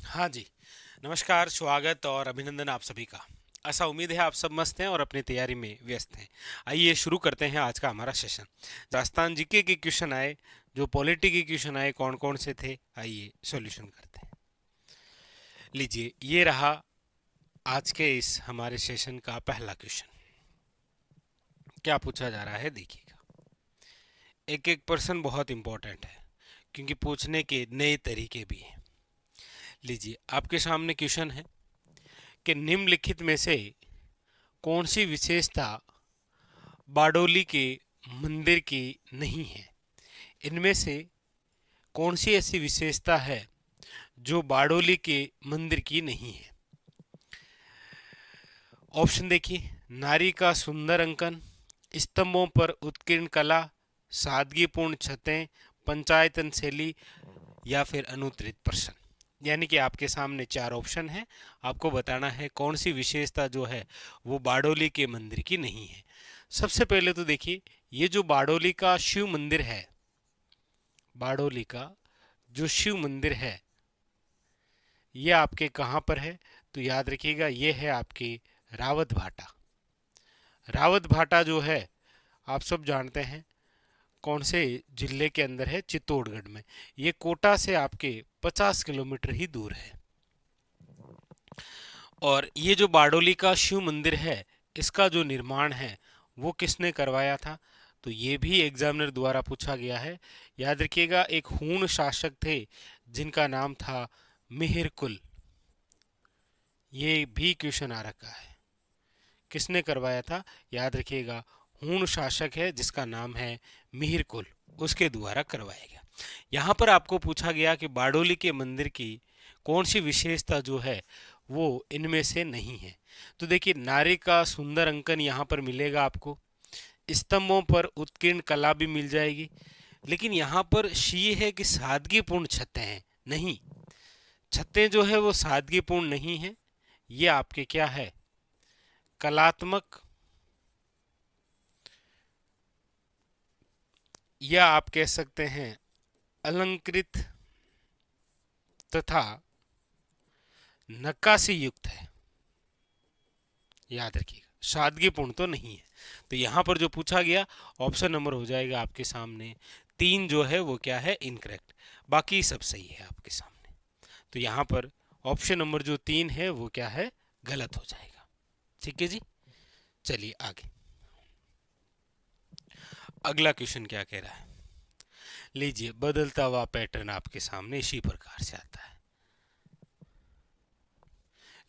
हाँ जी, नमस्कार, स्वागत और अभिनंदन आप सभी का। ऐसा उम्मीद है आप सब मस्त हैं और अपनी तैयारी में व्यस्त हैं। आइए शुरू करते हैं आज का हमारा सेशन। राजस्थान जीके के क्वेश्चन आए, जो पॉलिटी के क्वेश्चन आए, कौन कौन से थे, आइए सॉल्यूशन करते हैं। लीजिए, ये रहा आज के इस हमारे सेशन का पहला क्वेश्चन। क्या पूछा जा रहा है देखिएगा। एक एक पर्सन बहुत इंपॉर्टेंट है, क्योंकि पूछने के नए तरीके भी हैं। लीजिए, आपके सामने क्वेश्चन है कि निम्नलिखित में से कौन सी विशेषता बारडोली के मंदिर की नहीं है। इनमें से कौन सी ऐसी विशेषता है जो बारडोली के मंदिर की नहीं है। ऑप्शन देखिए, नारी का सुंदर अंकन, स्तंभों पर उत्कीर्ण कला, सादगीपूर्ण छतें, पंचायतन शैली या फिर अनुत्तरित प्रश्न। यानी कि आपके सामने चार ऑप्शन है, आपको बताना है कौन सी विशेषता जो है वो बारडोली के मंदिर की नहीं है। सबसे पहले तो देखिए, ये जो बारडोली का शिव मंदिर है, बारडोली का जो शिव मंदिर है, ये आपके कहाँ पर है, तो याद रखिएगा ये है आपके रावत भाटा। रावत भाटा जो है आप सब जानते हैं कौन से जिले के अंदर है, चित्तौड़गढ़ में। ये कोटा से आपके 50 किलोमीटर ही दूर है। और ये जो बारडोली का शिव मंदिर है, इसका जो निर्माण है वो किसने करवाया था, तो ये भी एग्जामिनर द्वारा पूछा गया है। याद रखिएगा, एक हूण शासक थे जिनका नाम था मिहिरकुल। ये भी क्वेश्चन आ रखा है, किसने करवाया था, याद रखिएगा हूण शासक है जिसका नाम है मिहिरकुल, उसके द्वारा करवाया गया। यहाँ पर आपको पूछा गया कि बारडोली के मंदिर की कौन सी विशेषता जो है वो इनमें से नहीं है। तो देखिए, नारी का सुंदर अंकन यहाँ पर मिलेगा आपको, स्तंभों पर उत्कीर्ण कला भी मिल जाएगी, लेकिन यहाँ पर ये है कि सादगीपूर्ण छतें हैं, नहीं, छतें जो है वो सादगीपूर्ण नहीं है, ये आपके क्या है, कलात्मक, या आप कह सकते हैं अलंकृत तथा नक्काशी युक्त है। याद रखिएगा, सादगीपूर्ण तो नहीं है। तो यहां पर जो पूछा गया ऑप्शन नंबर हो जाएगा आपके सामने तीन, जो है वो क्या है, इनकरेक्ट। बाकी सब सही है आपके सामने। तो यहां पर ऑप्शन नंबर जो तीन है वो क्या है, गलत हो जाएगा। ठीक है जी, चलिए आगे। अगला क्वेश्चन क्या कह रहा है, लीजिए, बदलता हुआ पैटर्न आपके सामने इसी प्रकार से आता है।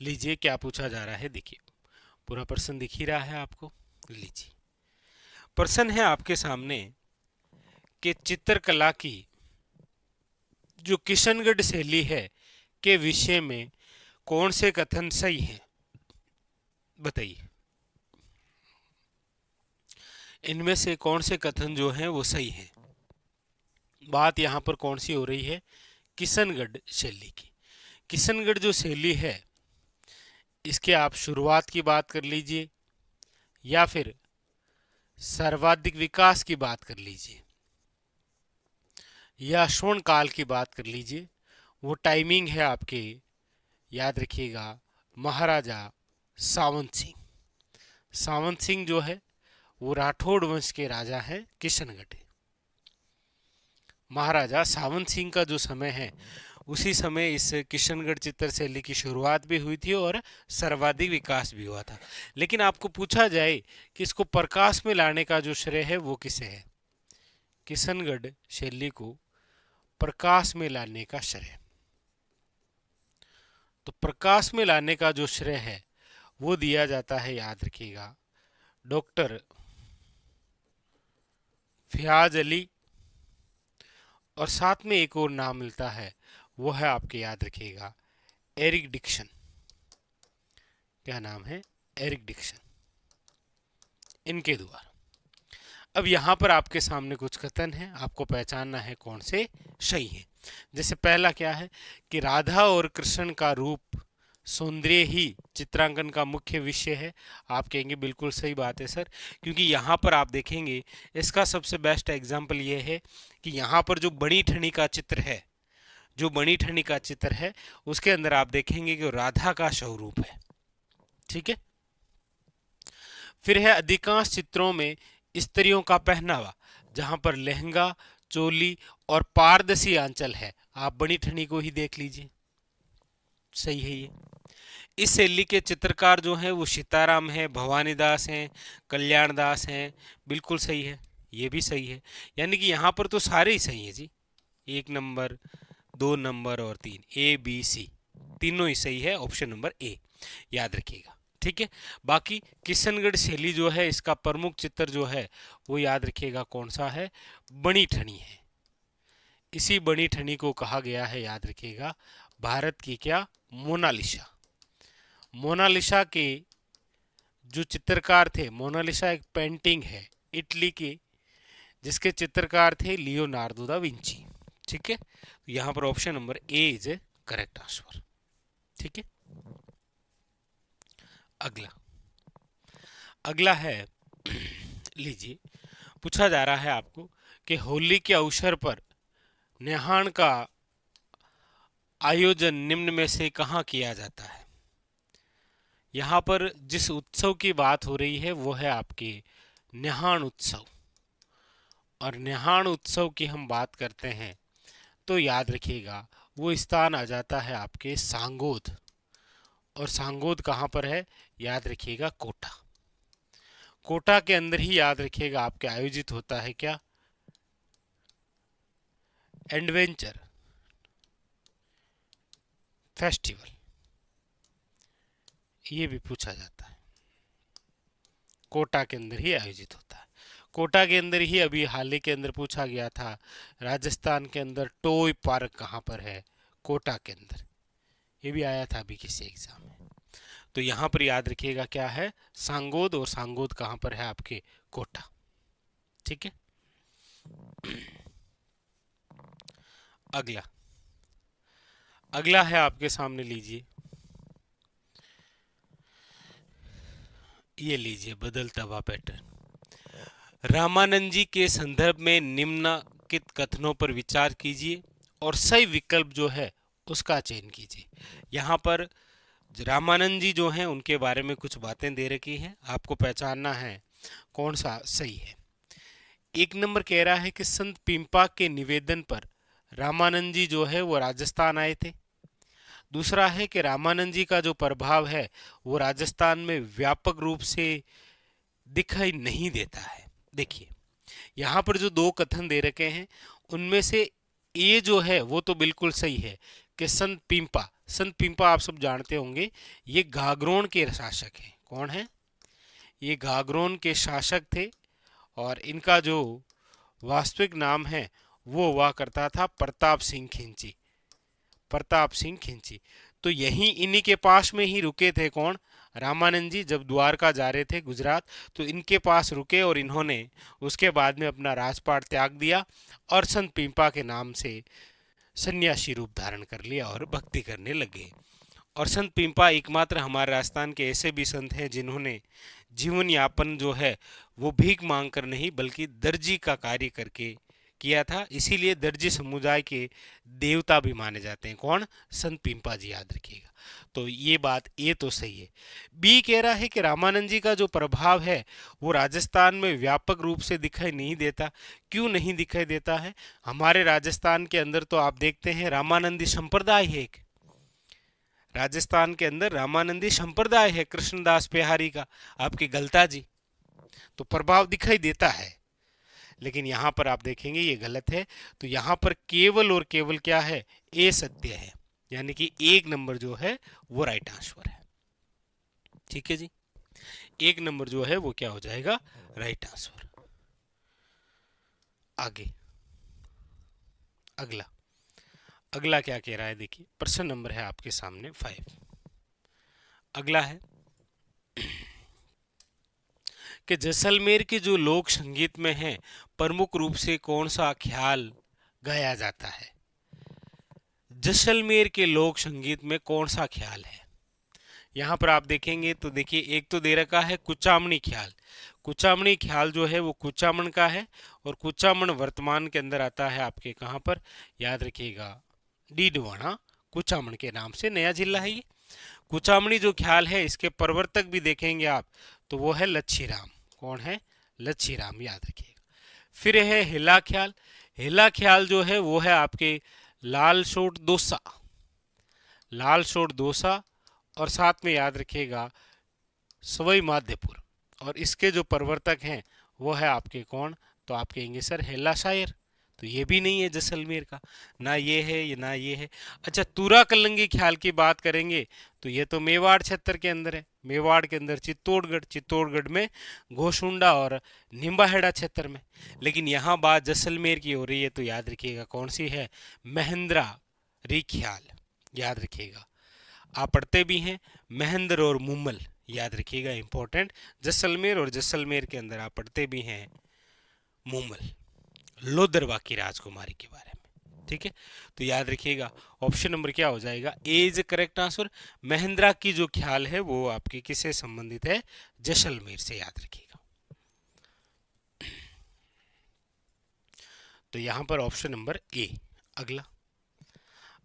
लीजिए, क्या पूछा जा रहा है देखिए, पूरा प्रश्न दिख ही रहा है आपको। लीजिए, प्रश्न है आपके सामने कि चित्रकला की जो किशनगढ़ शैली है के विषय में कौन से कथन सही हैं, बताइए। इनमें से कौन से कथन जो हैं वो सही हैं। बात यहाँ पर कौन सी हो रही है, किशनगढ़ शैली की। किशनगढ़ जो शैली है, इसके आप शुरुआत की बात कर लीजिए या फिर सर्वाधिक विकास की बात कर लीजिए या स्वर्ण काल की बात कर लीजिए, वो टाइमिंग है आपके, याद रखिएगा, महाराजा सावंत सिंह। सावंत सिंह जो है वो राठौड़ वंश के राजा हैं किशनगढ़। महाराजा सावंत सिंह का जो समय है, उसी समय इस किशनगढ़ चित्र शैली की शुरुआत भी हुई थी और सर्वाधिक विकास भी हुआ था। लेकिन आपको पूछा जाए कि इसको प्रकाश में लाने का जो श्रेय है वो किसे है, किशनगढ़ शैली को प्रकाश में लाने का श्रेय, तो प्रकाश में लाने का जो श्रेय है वो दिया जाता है, याद रखिएगा, डॉक्टर फयाज अली। और साथ में एक और नाम मिलता है, वो है आपके, याद रखिएगा, एरिक डिक्सन। क्या नाम है, एरिक डिक्सन, इनके द्वारा। अब यहां पर आपके सामने कुछ कथन है, आपको पहचानना है कौन से सही है। जैसे पहला क्या है कि राधा और कृष्ण का रूप सौंदर्य ही चित्रांकन का मुख्य विषय है। आप कहेंगे बिल्कुल सही बात है सर, क्योंकि यहाँ पर आप देखेंगे इसका सबसे बेस्ट एग्जाम्पल ये है कि यहाँ पर जो बड़ी ठनी का चित्र है, जो बनी ठनी का चित्र है उसके अंदर आप देखेंगे कि राधा का स्वरूप है। ठीक है। फिर है अधिकांश चित्रों में स्त्रियों का पहनावा, जहां पर लहंगा, चोली और पारदर्शी आंचल है। आप बनी ठनी को ही देख लीजिए, सही है ये। इस शैली के चित्रकार जो हैं वो सीताराम है, भवानी दास हैं, कल्याण दास हैं। बिल्कुल सही है, ये भी सही है। यानी कि यहाँ पर तो सारे ही सही है जी। 1 नंबर, 2 नंबर और 3, ए बी सी तीनों ही सही है। ऑप्शन नंबर ए याद रखिएगा। ठीक है। बाकी किशनगढ़ शैली जो है इसका प्रमुख चित्र जो है वो याद रखिएगा कौन सा है, बनी ठनी है। इसी बनी ठनी को कहा गया है, याद रखिएगा, भारत की क्या, मोनालिसा। मोनालिसा के जो चित्रकार थे, मोनालिसा एक पेंटिंग है इटली के, जिसके चित्रकार थे लियोनार्डो दा विंची। ठीक है। तो यहां पर option number A is A correct answer. ठीक है। अगला अगला है लीजिए, पूछा जा रहा है आपको कि होली के अवसर पर न्याहाण का आयोजन निम्न में से कहाँ किया जाता है। यहाँ पर जिस उत्सव की बात हो रही है वो है आपके न्याहाण उत्सव। और न्याहाण उत्सव की हम बात करते हैं तो याद रखिएगा वो स्थान आ जाता है आपके सांगोद। और सांगोद कहाँ पर है, याद रखिएगा कोटा। कोटा के अंदर ही याद रखिएगा आपके आयोजित होता है क्या, एडवेंचर फेस्टिवल। ये भी पूछा जाता है, कोटा के अंदर ही आयोजित होता है। कोटा के अंदर ही अभी हाल ही के अंदर पूछा गया था, राजस्थान के अंदर टॉय पार्क कहाँ पर है, कोटा के अंदर। ये भी आया था अभी किसी एग्जाम में। तो यहाँ पर याद रखिएगा क्या है, सांगोद। और सांगोद कहाँ पर है, आपके कोटा। ठीक है। अगला अगला है आपके सामने, लीजिए ये लीजिए, बदलता हुआ पैटर्न। रामानंद जी के संदर्भ में निम्नलिखित कथनों पर विचार कीजिए और सही विकल्प जो है उसका चयन कीजिए। यहाँ पर रामानंद जी जो हैं उनके बारे में कुछ बातें दे रखी हैं, आपको पहचानना है कौन सा सही है। 1 नंबर कह रहा है कि संत पिंपा के निवेदन पर रामानंद जी जो है वो राजस्थान आए थे। दूसरा है कि रामानंद जी का जो प्रभाव है वो राजस्थान में व्यापक रूप से दिखाई नहीं देता है। देखिए यहाँ पर जो 2 कथन दे रखे हैं उनमें से ये जो है वो तो बिल्कुल सही है कि संत पिंपा आप सब जानते होंगे, ये गागरोन के शासक हैं। कौन है, ये गागरोन के शासक थे। और इनका जो वास्तविक नाम है वो हुआ करता था प्रताप सिंह खिंची। प्रताप सिंह खिंची। तो यहीं इन्हीं के पास में ही रुके थे कौन, रामानंद जी। जब द्वारका जा रहे थे गुजरात तो इनके पास रुके और इन्होंने उसके बाद में अपना राजपाट त्याग दिया और संत पिंपा के नाम से सन्यासी रूप धारण कर लिया और भक्ति करने लगे। और संत पिंपा एकमात्र हमारे राजस्थान के ऐसे भी संत हैं जिन्होंने जीवन यापन जो है वो भीख मांग कर नहीं बल्कि दर्जी का कार्य करके किया था। इसीलिए दर्जी समुदाय के देवता भी माने जाते हैं। कौन, संत पिंपा जी, याद रखिएगा। तो ये बात ये तो सही है। बी कह रहा है कि रामानंद जी का जो प्रभाव है वो राजस्थान में व्यापक रूप से दिखाई नहीं देता। क्यों नहीं दिखाई देता है, हमारे राजस्थान के अंदर तो आप देखते हैं रामानंदी संप्रदाय है एक, राजस्थान के अंदर रामानंदी संप्रदाय है कृष्णदास बिहारी का, आपके गलता जी। तो प्रभाव दिखाई देता है, लेकिन यहां पर आप देखेंगे ये गलत है। तो यहां पर केवल और केवल क्या है, ए सत्य है। यानी कि 1 नंबर जो है वो राइट आंसर है। ठीक है जी, 1 नंबर जो है वो क्या हो जाएगा, राइट आंसर। आगे अगला अगला क्या कह रहा है, देखिए प्रश्न नंबर है आपके सामने 5। अगला है कि जैसलमेर के जो लोक संगीत में है प्रमुख रूप से कौन सा ख्याल गाया जाता है। जैसलमेर के लोक संगीत में कौन सा ख्याल है, यहाँ पर आप देखेंगे तो देखिए एक तो दे रखा है कुचामणी ख्याल। कुचामणी ख्याल जो है वो कुचामन का है और कुचामन वर्तमान के अंदर आता है आपके कहाँ पर, याद रखिएगा डीडवाना कुचामन के नाम से नया जिला है ये। कुचामनी जो ख्याल है इसके प्रवर्तक भी देखेंगे आप तो वो है लच्छीराम। कौन है? लच्छीराम, याद रखिएगा। फिर है हिला ख्याल। हिला ख्याल जो है वो है आपके लालसोट दोसा, लालसोट दोसा, और साथ में याद रखिएगा सवई माधेपुर। और इसके जो प्रवर्तक हैं वो है आपके कौन? तो आप कहेंगे सर हेला शायर, तो ये भी नहीं है जैसलमेर का, ना ये है ये ना ये है। अच्छा, तुरा कलंगी ख्याल की बात करेंगे तो ये तो मेवाड़ क्षेत्र के अंदर है। मेवाड़ के अंदर चित्तौड़गढ़, चित्तौड़गढ़ में घोसुंडा और निम्बाहेड़ा क्षेत्र में। लेकिन यहाँ बात जैसलमेर की हो रही है तो याद रखिएगा कौन सी है? महेंद्रा री ख्याल, याद रखिएगा। आप पढ़ते भी हैं महेंद्र और मुमल, याद रखिएगा इंपॉर्टेंट। जैसलमेर और जैसलमेर के अंदर आप पढ़ते भी हैं मुमल, लोदरवा की राजकुमारी के बारे में। ठीक है, तो याद रखिएगा ऑप्शन नंबर क्या हो जाएगा? A is correct answer. Mahindra की जो ख्याल है वो आपके किससे संबंधित है? जैसलमेर से, याद रखिएगा। तो यहां पर ऑप्शन नंबर ए। अगला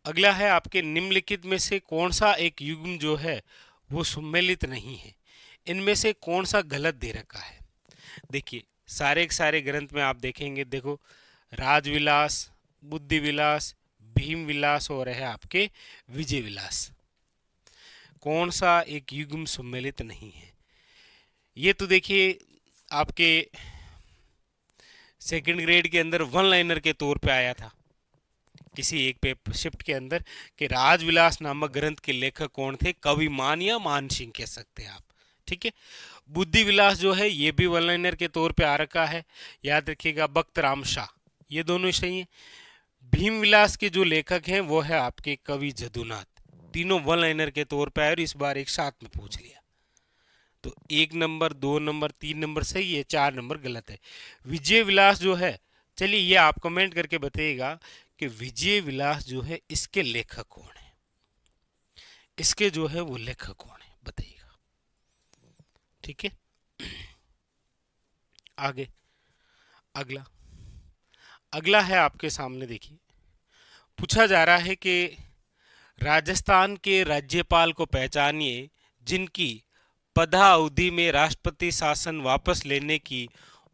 अगला है आपके निम्नलिखित में से कौन सा एक युग्म जो है वो सम्मिलित नहीं है? इनमें से कौन सा गलत दे रखा है? देखिए सारे के सारे ग्रंथ में आप देखेंगे, देखो राजविलास, बुद्धि विलास, भीम विलास और है आपके विजय विलास। कौन सा एक युग्म सम्मिलित नहीं है? ये तो देखिए आपके सेकंड ग्रेड के अंदर वन लाइनर के तौर पे आया था किसी एक पेपर शिफ्ट के अंदर कि राजविलास नामक ग्रंथ के लेखक कौन थे? कविमान या मान सिंह कह सकते हैं आप। ठीक है, बुद्धि विलास जो है ये भी वन लाइनर के तौर पे आ रखा है, याद रखिएगा बख्त राम शाह, ये दोनों सही है। भीम विलास के जो लेखक हैं वो है आपके कवि जदुनाथ, तीनों वन लाइनर के तौर पे आए और इस बार एक साथ में पूछ लिया। तो 1 नंबर, 2 नंबर, 3 नंबर सही है, 4 नंबर गलत है। विजय विलास जो है, चलिए ये आप कमेंट करके बताइएगा कि विजय विलास जो है इसके लेखक कौन है? इसके जो है वो लेखक कौन है बताइएगा। ठीक है, आगे अगला अगला है आपके सामने, देखिए पूछा जा रहा है कि राजस्थान के राज्यपाल को पहचानिए जिनकी पदावधि में राष्ट्रपति शासन वापस लेने की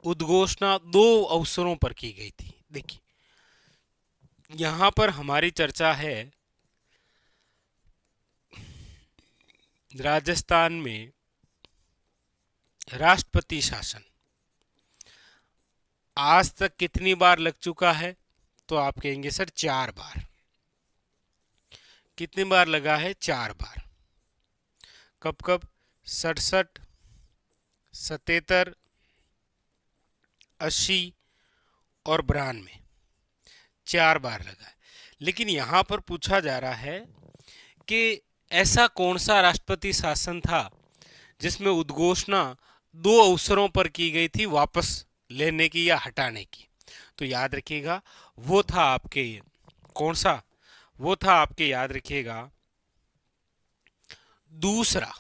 उद्घोषणा 2 अवसरों पर की गई थी। देखिए यहां पर हमारी चर्चा है राजस्थान में राष्ट्रपति शासन आज तक कितनी बार लग चुका है? तो आप कहेंगे सर 4 बार। कितनी बार लगा है? 4 बार। कब कब? 67, 77, 80 और 92, 4 बार लगा है। लेकिन यहां पर पूछा जा रहा है कि ऐसा कौन सा राष्ट्रपति शासन था जिसमें उद्घोषणा 2 अवसरों पर की गई थी वापस लेने की या हटाने की? तो याद रखिएगा वो था आपके कौन सा? वो था आपके याद रखिएगा दूसरा,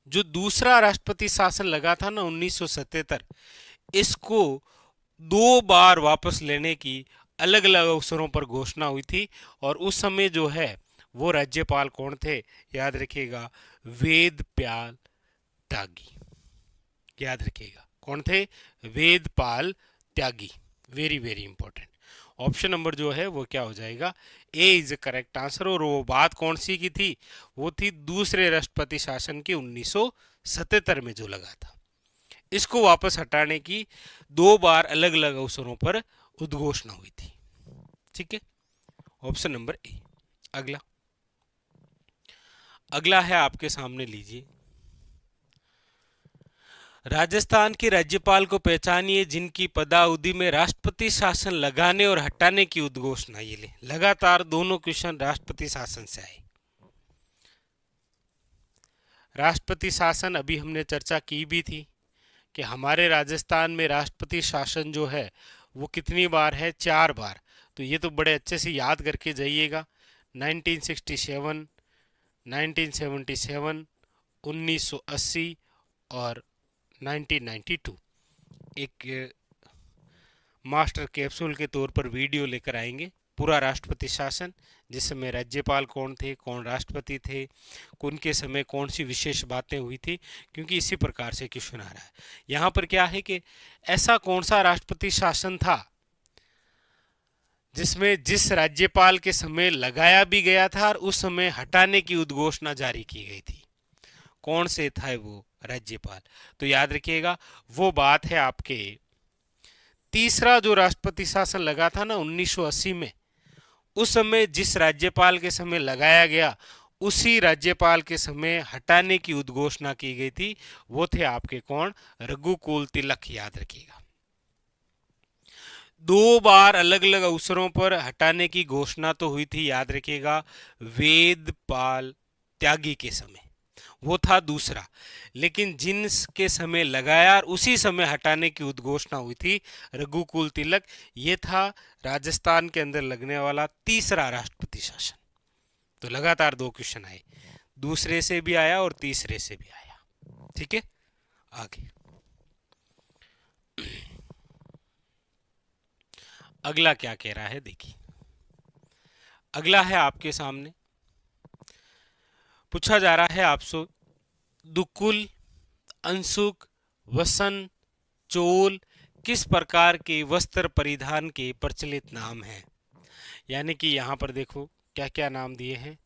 जो दूसरा राष्ट्रपति शासन लगा था ना 1977, इसको 2 बार वापस लेने की अलग अलग अवसरों पर घोषणा हुई थी। और उस समय जो है वो राज्यपाल कौन थे? याद रखिएगा वेदपाल त्यागी, याद रखिएगा कौन थे? Vedpal Tyagi. Very very important. Option number जो है वो क्या हो जाएगा? A is correct answer. और वो बात कौन सी की थी? वो थी दूसरे राष्ट्रपति शासन की 1977 में जो लगा था, इसको वापस हटाने की 2 बार अलग अलग अवसरों पर उद्घोषणा हुई थी। ठीक है, ऑप्शन नंबर ए। अगला अगला है आपके सामने, लीजिए राजस्थान के राज्यपाल को पहचानिए जिनकी पदावधि में राष्ट्रपति शासन लगाने और हटाने की उद्घोषणा। ये ले लगातार दोनों क्वेश्चन राष्ट्रपति शासन से आए। राष्ट्रपति शासन अभी हमने चर्चा की भी थी कि हमारे राजस्थान में राष्ट्रपति शासन जो है वो कितनी बार है? 4 बार। तो ये तो बड़े अच्छे से याद करके जाइएगा। 1967, 1977, 1980 और 1992। एक मास्टर कैप्सूल के तौर पर वीडियो लेकर आएंगे, पूरा राष्ट्रपति शासन, जिस समय राज्यपाल कौन थे, कौन राष्ट्रपति थे, उनके समय कौन सी विशेष बातें हुई थी, क्योंकि इसी प्रकार से क्वेश्चन आ रहा है। यहाँ पर क्या है कि ऐसा कौन सा राष्ट्रपति शासन था जिसमें जिस राज्यपाल के समय लगाया भी गया था और उस समय हटाने की उद्घोषणा जारी की गई थी, कौन से था वो राज्यपाल। तो याद रखिएगा वो बात है आपके तीसरा जो राष्ट्रपति शासन लगा था ना 1980 में, उस समय जिस राज्यपाल के समय लगाया गया उसी राज्यपाल के समय हटाने की उद्घोषणा की गई थी, वो थे आपके कौन, रघुकुल तिलक। याद रखिएगा 2 बार अलग अलग अवसरों पर हटाने की घोषणा तो हुई थी, याद रखिएगा वेदपाल त्यागी के समय, वो था दूसरा। लेकिन जिनके समय लगाया और उसी समय हटाने की उद्घोषणा हुई थी रघुकुल तिलक, ये था राजस्थान के अंदर लगने वाला तीसरा राष्ट्रपति शासन। तो लगातार 2 क्वेश्चन आए, दूसरे से भी आया और तीसरे से भी आया। ठीक है, आगे अगला क्या कह रहा है देखिए। अगला है आपके सामने, पूछा जा रहा है आपसे दुकुल, अंशुक, वसन, चोल किस प्रकार के वस्त्र परिधान के प्रचलित नाम हैं। यानी कि यहाँ पर देखो क्या क्या नाम दिए हैं।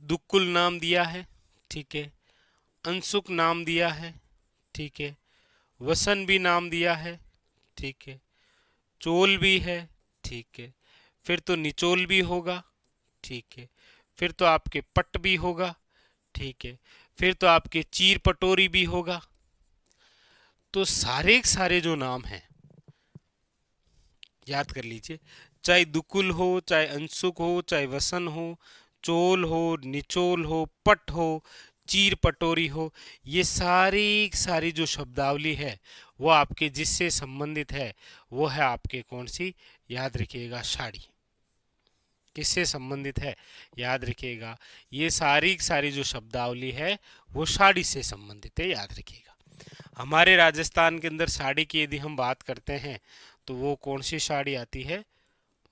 दुकुल नाम दिया है, ठीक है, अंशुक नाम दिया है, ठीक है, वसन भी नाम दिया है, ठीक है, चोल भी है, ठीक है, फिर तो निचोल भी होगा, ठीक है, फिर तो आपके पट भी होगा, ठीक है, फिर तो आपके चीर पटोरी भी होगा। तो सारे जो नाम हैं याद कर लीजिए, चाहे दुकुल हो, चाहे अंशुक हो, चाहे वसन हो, चोल हो, निचोल हो, पट हो, चीर पटोरी हो, ये सारी जो शब्दावली है वो आपके जिससे संबंधित है वो है आपके कौन सी, याद रखिएगा साड़ी। किससे संबंधित है, याद रखिएगा ये सारी जो शब्दावली है वो साड़ी से संबंधित है, याद रखिएगा। हमारे राजस्थान के अंदर साड़ी की यदि हम बात करते हैं तो वो कौन सी साड़ी आती है,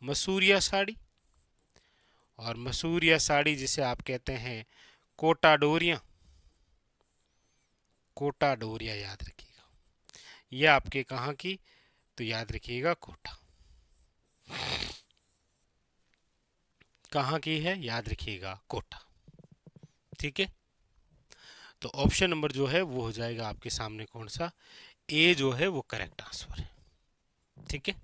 मसूरिया साड़ी। और मसूरिया साड़ी जिसे आप कहते हैं कोटा डोरिया, कोटा डोरिया याद रखिएगा, ये आपके कहाँ की, तो याद रखिएगा कोटा, कहाँ की है, याद रखिएगा कोटा। ठीक है, तो ऑप्शन नंबर जो है वो हो जाएगा आपके सामने कौन सा, ए जो है वो करेक्ट आंसर है। ठीक है,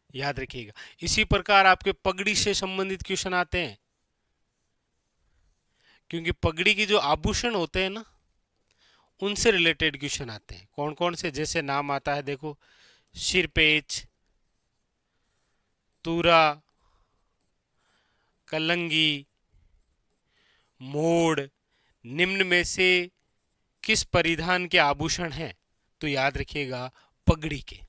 याद रखिएगा। इसी प्रकार आपके पगड़ी से संबंधित क्वेश्चन आते हैं, क्योंकि पगड़ी की जो आभूषण होते हैं ना उनसे रिलेटेड क्वेश्चन आते हैं। कौन कौन से, जैसे नाम आता है देखो, सिरपेच, तूरा, कलंगी, मोड़, निम्न में से किस परिधान के आभूषण हैं, तो याद रखिएगा पगड़ी के।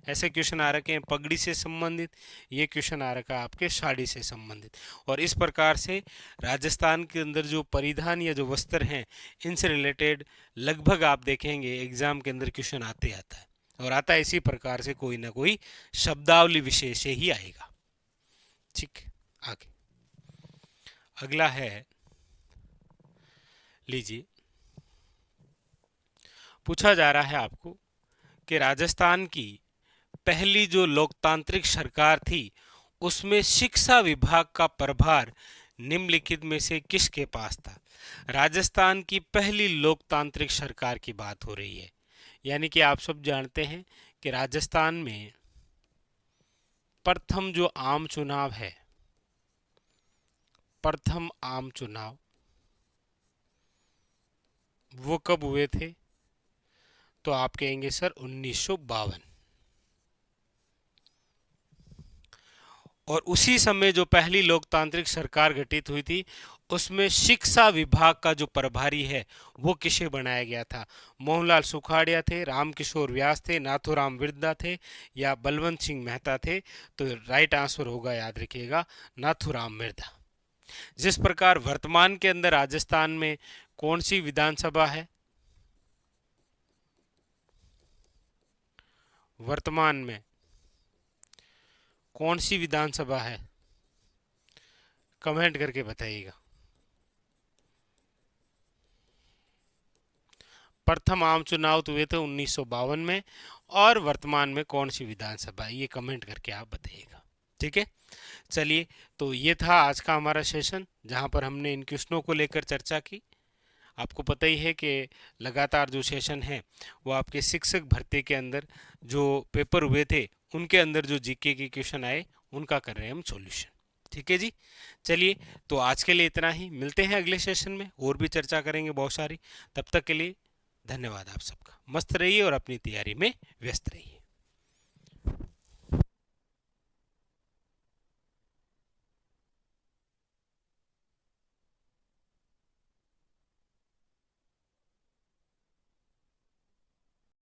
ऐसे क्वेश्चन आ रखे हैं पगड़ी से संबंधित, ये क्वेश्चन आ रखा है आपके साड़ी से संबंधित। और इस प्रकार से राजस्थान के अंदर जो परिधान या जो वस्त्र हैं इनसे रिलेटेड लगभग आप देखेंगे एग्जाम के अंदर क्वेश्चन आते आता है, और आता है इसी प्रकार से कोई ना कोई शब्दावली विशेष से ही आएगा। ठीक, आगे अगला है, लीजिए, पूछा जा रहा है आपको कि राजस्थान की पहली जो लोकतांत्रिक सरकार थी उसमें शिक्षा विभाग का प्रभार निम्नलिखित में से किसके पास था। राजस्थान की पहली लोकतांत्रिक सरकार की बात हो रही है, यानी कि आप सब जानते हैं कि राजस्थान में प्रथम जो आम चुनाव है, प्रथम आम चुनाव वो कब हुए थे, तो आप कहेंगे सर 1952। और उसी समय जो पहली लोकतांत्रिक सरकार गठित हुई थी उसमें शिक्षा विभाग का जो प्रभारी है वो किसे बनाया गया था। मोहनलाल सुखाड़िया थे, रामकिशोर व्यास थे, नाथूराम बिरला थे, या बलवंत सिंह मेहता थे। तो राइट आंसर होगा, याद रखिएगा, नाथूराम बिरला। जिस प्रकार वर्तमान के अंदर राजस्थान में कौन सी विधानसभा है, वर्तमान में कौन सी विधानसभा है? कमेंट करके बताइएगा। प्रथम आम चुनाव तो हुए थे 1952 में, और वर्तमान में कौन सी विधानसभा है, ये कमेंट करके आप बताइएगा। ठीक है, चलिए, तो ये था आज का हमारा सेशन जहाँ पर हमने इन क्वेश्चनों को लेकर चर्चा की। आपको पता ही है कि लगातार जो सेशन है वो आपके शिक्षक भर्ती के अंदर जो पेपर हुए थे उनके अंदर जो जीके के क्वेश्चन आए उनका कर रहे हैं हम सॉल्यूशन। ठीक है जी, चलिए, तो आज के लिए इतना ही। मिलते हैं अगले सेशन में, और भी चर्चा करेंगे बहुत सारी। तब तक के लिए धन्यवाद आप सबका। मस्त रहिए और अपनी तैयारी में व्यस्त रहिए।